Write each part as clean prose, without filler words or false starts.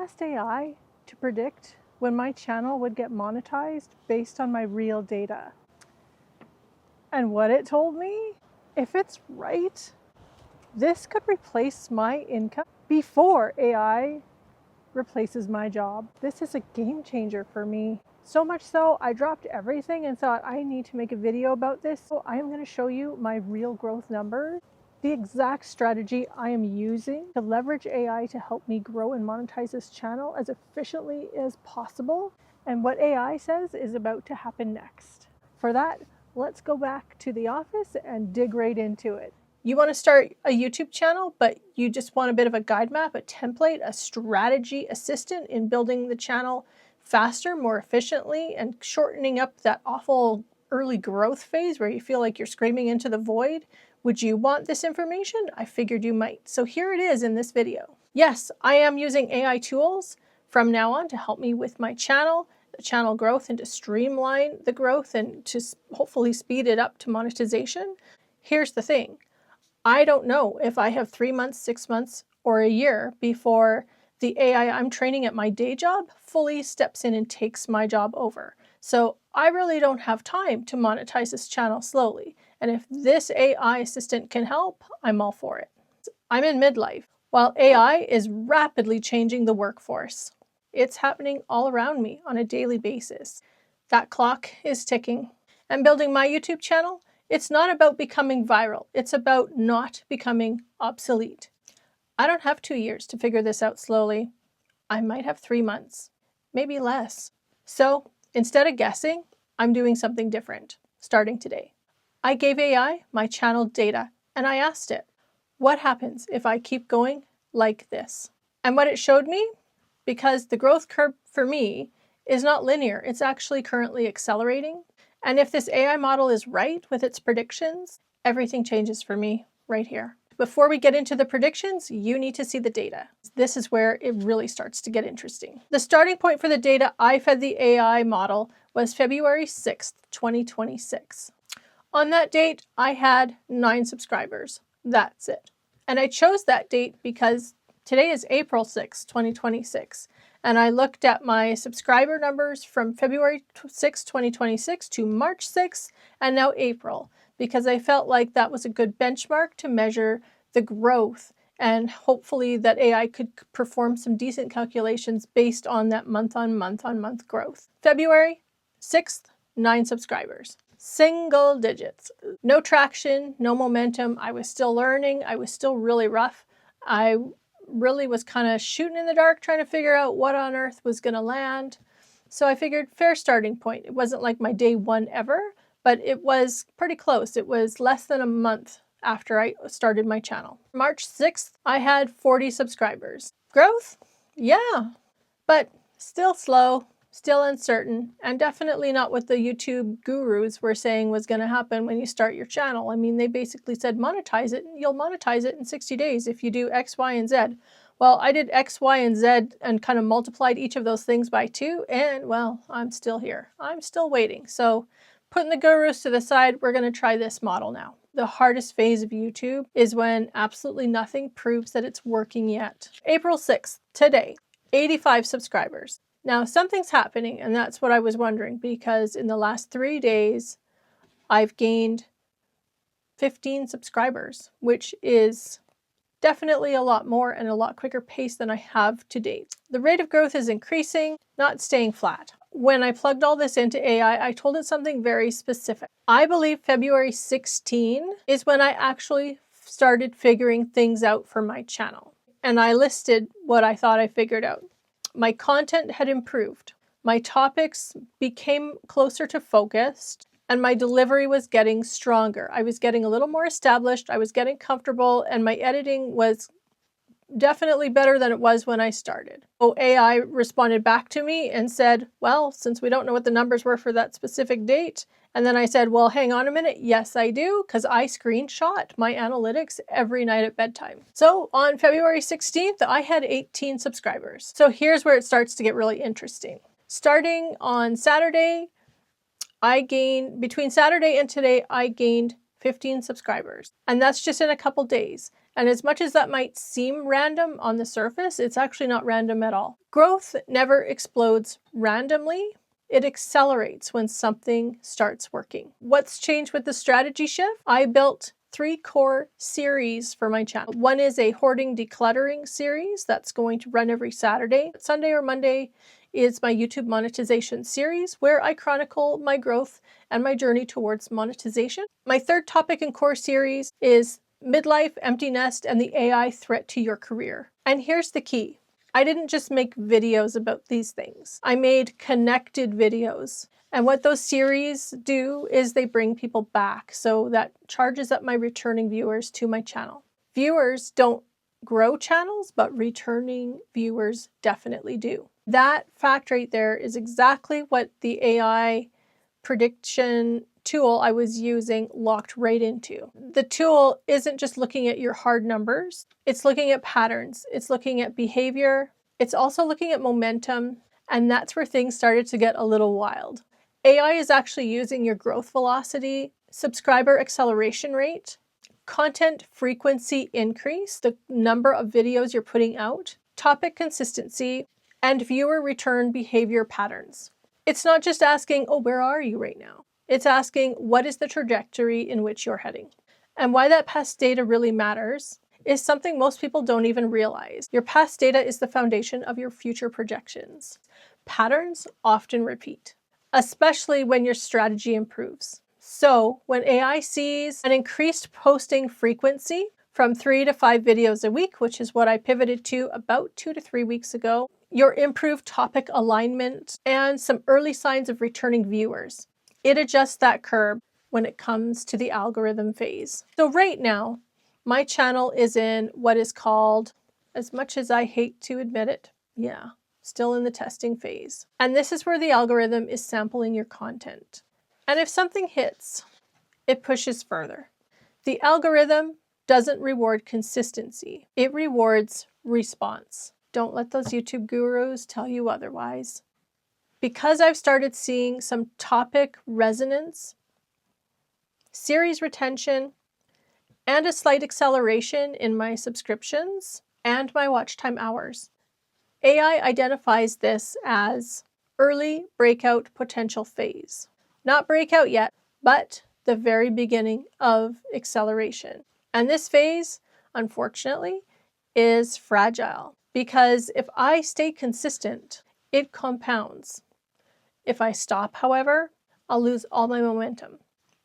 asked AI to predict when my channel would get monetized based on my real data. And what it told me, if it's right, this could replace my income before AI replaces my job. This is a game changer for me. So much so, I dropped everything and thought I need to make a video about this. So I am going to show you my real growth numbers, the exact strategy I am using to leverage AI to help me grow and monetize this channel as efficiently as possible, and what AI says is about to happen next. For that, let's go back to the office and dig right into it. You want to start a YouTube channel, but you just want a bit of a guide map, a template, a strategy assistant in building the channel faster, more efficiently, and shortening up that awful early growth phase where you feel like you're screaming into the void. Would you want this information? I figured you might. So here it is in this video. Yes, I am using AI tools from now on to help me with my channel, the channel growth, and to streamline the growth and to hopefully speed it up to monetization. Here's the thing. I don't know if I have 3 months, 6 months, or a year before the AI I'm training at my day job fully steps in and takes my job over. So I really don't have time to monetize this channel slowly. And if this AI assistant can help, I'm all for it. I'm in midlife. While AI is rapidly changing the workforce, it's happening all around me on a daily basis. That clock is ticking. And building my YouTube channel, it's not about becoming viral. It's about not becoming obsolete. I don't have 2 years to figure this out slowly. I might have 3 months, maybe less. So instead of guessing, I'm doing something different, starting today. I gave AI my channel data and I asked it, what happens if I keep going like this? And what it showed me, because the growth curve for me is not linear, it's actually currently accelerating. And if this AI model is right with its predictions, everything changes for me right here. Before we get into the predictions, you need to see the data. This is where it really starts to get interesting. The starting point for the data I fed the AI model was February 6th, 2026. On that date, I had 9 subscribers. That's it. And I chose that date because today is April 6th, 2026. And I looked at my subscriber numbers from February 6, 2026 to March 6 and now April, because I felt like that was a good benchmark to measure the growth, and hopefully that AI could perform some decent calculations based on that month on month growth. February 6th, 9 subscribers. Single digits. No traction, no momentum. I was still learning. I was still really rough. I really was kind of shooting in the dark trying to figure out what on earth was going to land. So I figured fair starting point. It wasn't like my day one ever, but it was pretty close. It was less than a month after I started my channel. March 6th, I had 40 subscribers. Growth? Yeah, but still slow, still uncertain, and definitely not what the YouTube gurus were saying was going to happen when you start your channel. I mean, they basically said monetize it, and you'll monetize it in 60 days if you do X, Y, and Z. Well, I did X, Y, and Z and kind of multiplied each of those things by 2, and well, I'm still here. I'm still waiting. So putting the gurus to the side, we're going to try this model now. The hardest phase of YouTube is when absolutely nothing proves that it's working yet. April 6th, today, 85 subscribers. Now something's happening, and that's what I was wondering, because in the last 3 days, I've gained 15 subscribers, which is definitely a lot more and a lot quicker pace than I have to date. The rate of growth is increasing, not staying flat. When I plugged all this into AI, I told it something very specific. I believe February 16 is when I actually started figuring things out for my channel. And I listed what I thought I figured out. My content had improved. My topics became closer to focused, and my delivery was getting stronger. I was getting a little more established, I was getting comfortable, and my editing was definitely better than it was when I started. So AI responded back to me and said, well, since we don't know what the numbers were for that specific date, and then I said, well, hang on a minute. Yes, I do, because I screenshot my analytics every night at bedtime. So on February 16th, I had 18 subscribers. So here's where it starts to get really interesting. Starting on Saturday, between Saturday and today, I gained 15 subscribers. And that's just in a couple days. And as much as that might seem random on the surface, it's actually not random at all. Growth never explodes randomly. It accelerates when something starts working. What's changed with the strategy shift? I built 3 core series for my channel. One is a hoarding decluttering series that's going to run every Saturday. Sunday or Monday is my YouTube monetization series, where I chronicle my growth and my journey towards monetization. My third topic and core series is midlife, empty nest, and the AI threat to your career. And here's the key. I didn't just make videos about these things. I made connected videos. And what those series do is they bring people back. So that charges up my returning viewers to my channel. Viewers don't grow channels, but returning viewers definitely do. That fact right there is exactly what the AI prediction tool I was using locked right into. The tool isn't just looking at your hard numbers, it's looking at patterns, it's looking at behavior, it's also looking at momentum, and that's where things started to get a little wild. AI is actually using your growth velocity, subscriber acceleration rate, content frequency increase, the number of videos you're putting out, topic consistency, and viewer return behavior patterns. It's not just asking, oh, where are you right now? It's asking, what is the trajectory in which you're heading? And why that past data really matters is something most people don't even realize. Your past data is the foundation of your future projections. Patterns often repeat, especially when your strategy improves. So when AI sees an increased posting frequency from 3 to 5 videos a week, which is what I pivoted to about 2 to 3 weeks ago, your improved topic alignment, and some early signs of returning viewers, it adjusts that curve when it comes to the algorithm phase. So right now, my channel is in what is called, as much as I hate to admit it, still in the testing phase. And this is where the algorithm is sampling your content. And if something hits, it pushes further. The algorithm doesn't reward consistency. It rewards response. Don't let those YouTube gurus tell you otherwise. Because I've started seeing some topic resonance, series retention, and a slight acceleration in my subscriptions and my watch time hours, AI identifies this as early breakout potential phase. Not breakout yet, but the very beginning of acceleration. And this phase, unfortunately, is fragile because if I stay consistent, it compounds. If I stop, however, I'll lose all my momentum.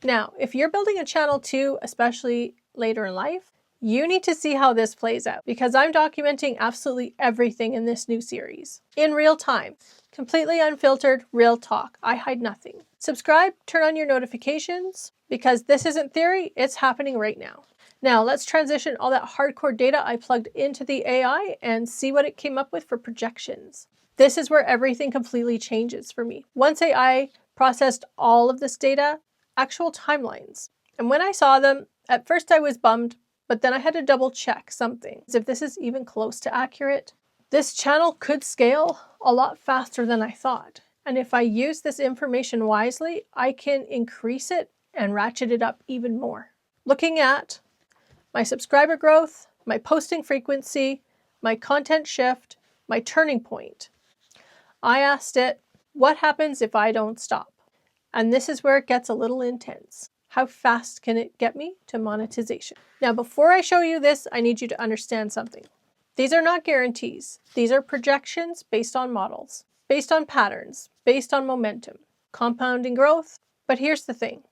Now, if you're building a channel too, especially later in life, you need to see how this plays out because I'm documenting absolutely everything in this new series in real time. Completely unfiltered, real talk. I hide nothing. Subscribe, turn on your notifications because this isn't theory, it's happening right now. Now let's transition all that hardcore data I plugged into the AI and see what it came up with for projections. This is where everything completely changes for me. Once AI processed all of this data, actual timelines. And when I saw them, at first I was bummed, but then I had to double check something. If this is even close to accurate, this channel could scale a lot faster than I thought. And if I use this information wisely, I can increase it and ratchet it up even more. Looking at my subscriber growth, my posting frequency, my content shift, my turning point, I asked it, what happens if I don't stop? And this is where it gets a little intense. How fast can it get me to monetization? Now, before I show you this, I need you to understand something. These are not guarantees. These are projections based on models, based on patterns, based on momentum, compounding growth. But here's the thing.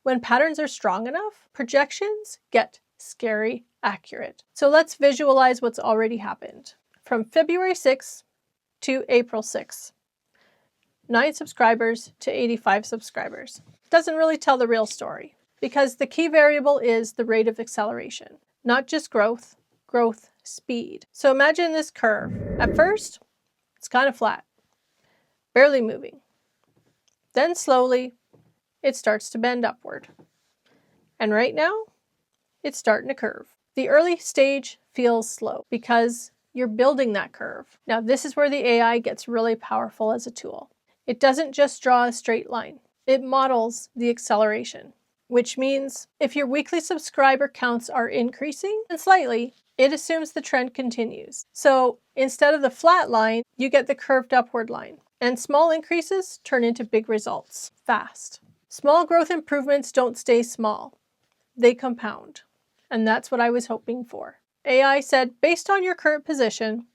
When patterns are strong enough, projections get scary accurate. So let's visualize what's already happened. From February 6th to April 6th, 9 subscribers to 85 subscribers. Doesn't really tell the real story because the key variable is the rate of acceleration, not just growth, growth speed. So imagine this curve. At first, it's kind of flat, barely moving. Then slowly, it starts to bend upward. And right now, it's starting to curve. The early stage feels slow because you're building that curve. Now, this is where the AI gets really powerful as a tool. It doesn't just draw a straight line. It models the acceleration. which means if your weekly subscriber counts are increasing and slightly, it assumes the trend continues. So instead of the flat line, you get the curved upward line. And small increases turn into big results fast. Small growth improvements don't stay small. They compound. And that's what I was hoping for. AI said, based on your current position,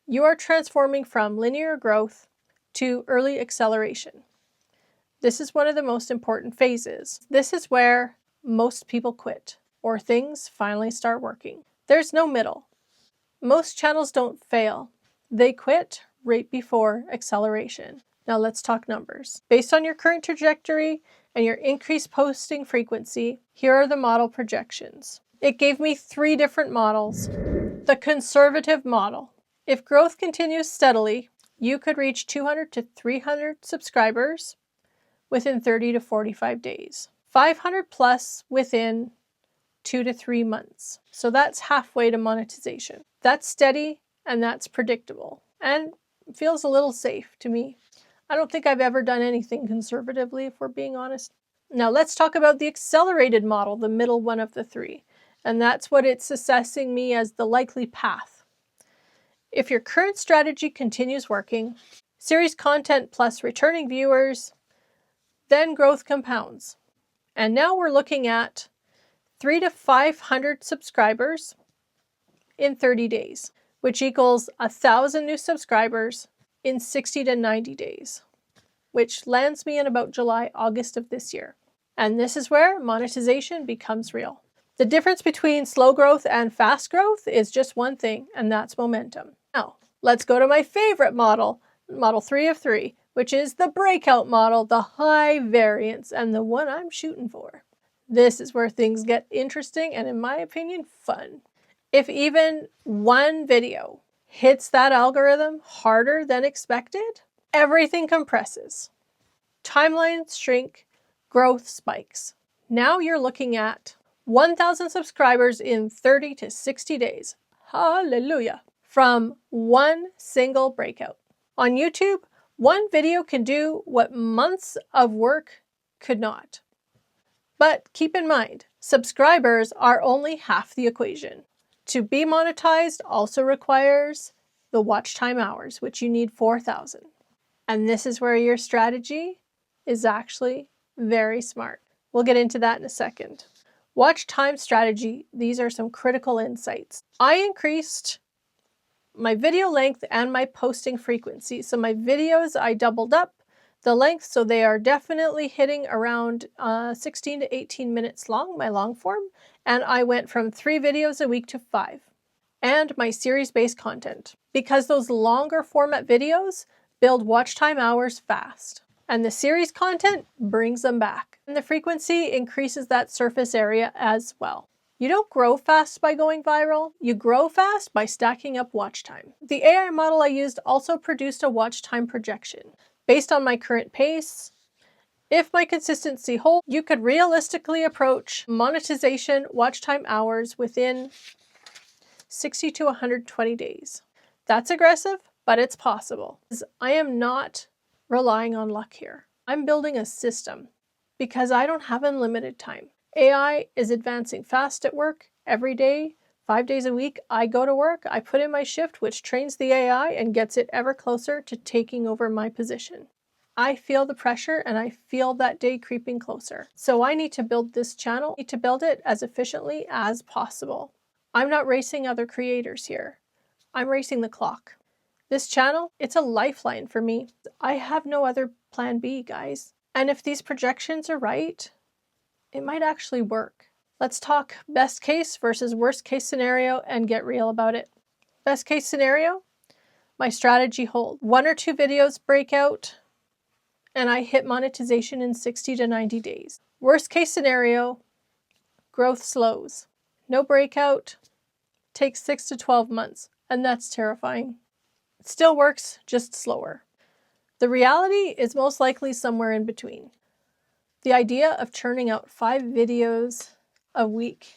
you are transforming from linear growth to early acceleration. This is one of the most important phases. This is where most people quit, or things finally start working. There's no middle. Most channels don't fail. They quit right before acceleration. Now let's talk numbers. Based on your current trajectory and your increased posting frequency, here are the model projections. It gave me 3 different models. The conservative model. If growth continues steadily, you could reach 200 to 300 subscribers within 30 to 45 days. 500 plus within 2 to 3 months. So that's halfway to monetization. That's steady and that's predictable and feels a little safe to me. I don't think I've ever done anything conservatively, if we're being honest. Now let's talk about the accelerated model, the middle one of the 3. And that's what it's assessing me as the likely path. If your current strategy continues working, series content plus returning viewers, then growth compounds. And now we're looking at 300 to 500 subscribers in 30 days, which equals 1,000 new subscribers in 60 to 90 days, which lands me in about July, August of this year. And this is where monetization becomes real. The difference between slow growth and fast growth is just one thing, and that's momentum. Now, let's go to my favorite model, model 3 of 3, which is the breakout model, the high variance, and the one I'm shooting for. This is where things get interesting and, in my opinion, fun. If even one video hits that algorithm harder than expected, everything compresses. Timelines shrink, growth spikes. Now you're looking at 1,000 subscribers in 30 to 60 days. Hallelujah. From one single breakout. On YouTube, one video can do what months of work could not. But keep in mind, subscribers are only half the equation. To be monetized also requires the watch time hours, which you need 4,000. And this is where your strategy is actually very smart. We'll get into that in a second. Watch time strategy. These are some critical insights. I increased my video length and my posting frequency. So my videos, I doubled up the length, so they are definitely hitting around 16 to 18 minutes long, my long form. And I went from 3 videos a week to 5. And my series-based content, because those longer format videos build watch time hours fast. And the series content brings them back. And the frequency increases that surface area as well. You don't grow fast by going viral. You grow fast by stacking up watch time. The AI model I used also produced a watch time projection. Based on my current pace, if my consistency holds, you could realistically approach monetization watch time hours within 60 to 120 days. That's aggressive, but it's possible. I am not relying on luck here. I'm building a system because I don't have unlimited time. AI is advancing fast at work every day, 5 days a week. I go to work, I put in my shift, which trains the AI and gets it ever closer to taking over my position. I feel the pressure and I feel that day creeping closer. So I need to build this channel, I need to build it as efficiently as possible. I'm not racing other creators here. I'm racing the clock. This channel, it's a lifeline for me. I have no other plan B, guys. And if these projections are right, it might actually work. Let's talk best case versus worst case scenario and get real about it. Best case scenario, my strategy holds. 1 or 2 videos break out and I hit monetization in 60 to 90 days. Worst case scenario, growth slows. No breakout, takes 6 to 12 months, and that's terrifying. It still works, just slower. The reality is most likely somewhere in between. The idea of churning out 5 videos a week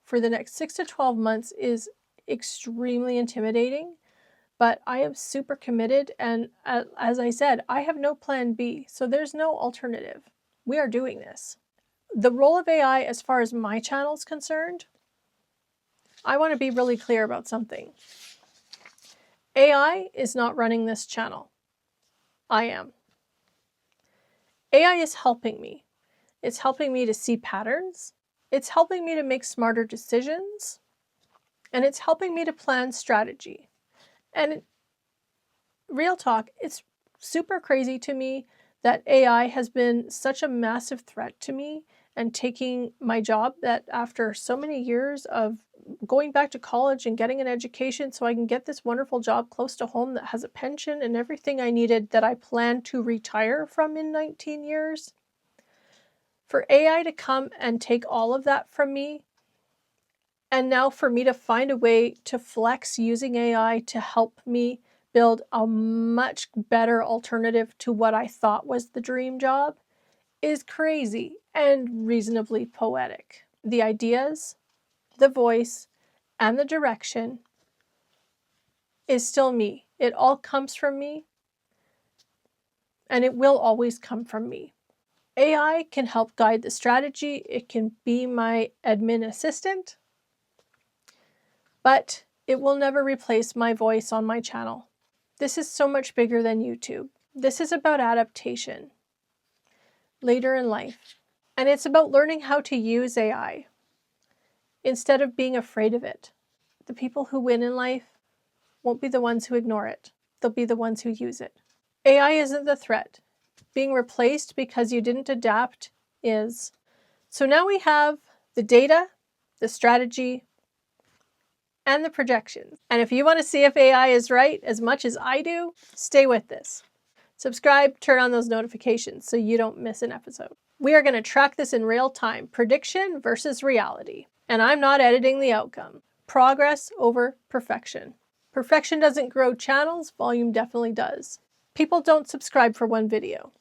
for the next 6 to 12 months is extremely intimidating, but I am super committed, and as I said, I have no plan B, so there's no alternative. We are doing this. the role of AI as far as my channel is concerned, I want to be really clear about something. AI is not running this channel. I am. AI is helping me. It's helping me to see patterns. It's helping me to make smarter decisions. And it's helping me to plan strategy. And real talk, it's super crazy to me that AI has been such a massive threat to me and taking my job, that after so many years of going back to college and getting an education so I can get this wonderful job close to home that has a pension and everything I needed that I plan to retire from in 19 years, for AI to come and take all of that from me, and now for me to find a way to flex using AI to help me build a much better alternative to what I thought was the dream job, is crazy and reasonably poetic. The ideas, the voice, and the direction is still me. It all comes from me, and it will always come from me. AI can help guide the strategy. It can be my admin assistant, but it will never replace my voice on my channel. This is so much bigger than YouTube. This is about adaptation later in life. And it's about learning how to use AI instead of being afraid of it. The people who win in life won't be the ones who ignore it. They'll be the ones who use it. AI isn't the threat. Being replaced because you didn't adapt is. So now we have the data, the strategy, and the projections. And if you want to see if AI is right as much as I do, stay with this. Subscribe, turn on those notifications so you don't miss an episode. We are going to track this in real time, prediction versus reality. And I'm not editing the outcome. Progress over perfection. Perfection doesn't grow channels, volume definitely does. People don't subscribe for one video.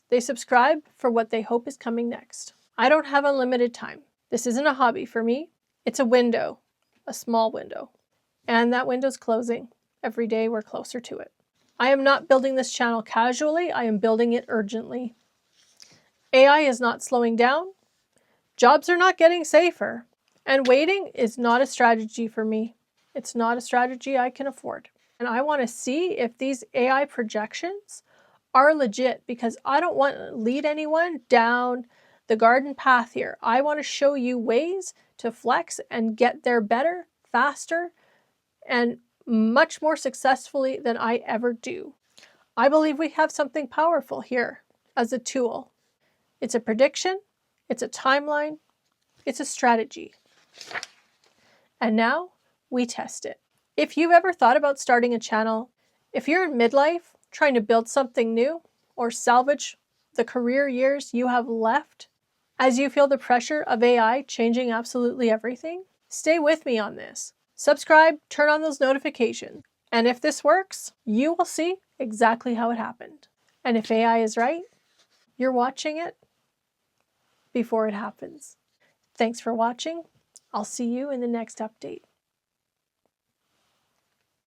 They subscribe for what they hope is coming next. I don't have unlimited time. This isn't a hobby for me. It's a window. A small window. And that window's closing. Every day we're closer to it. I am not building this channel casually. I am building it urgently. AI is not slowing down. Jobs are not getting safer. And waiting is not a strategy for me. It's not a strategy I can afford. And I want to see if these AI projections are legit, because I don't want to lead anyone down the garden path here. I want to show you ways to flex and get there better, faster, and much more successfully than I ever do. I believe we have something powerful here as a tool. It's a prediction, it's a timeline, it's a strategy. And now we test it. If you've ever thought about starting a channel, if you're in midlife trying to build something new or salvage the career years you have left, as you feel the pressure of AI changing absolutely everything, stay with me on this. Subscribe, turn on those notifications. And if this works, you will see exactly how it happened. And if AI is right, you're watching it before it happens. Thanks for watching. I'll see you in the next update.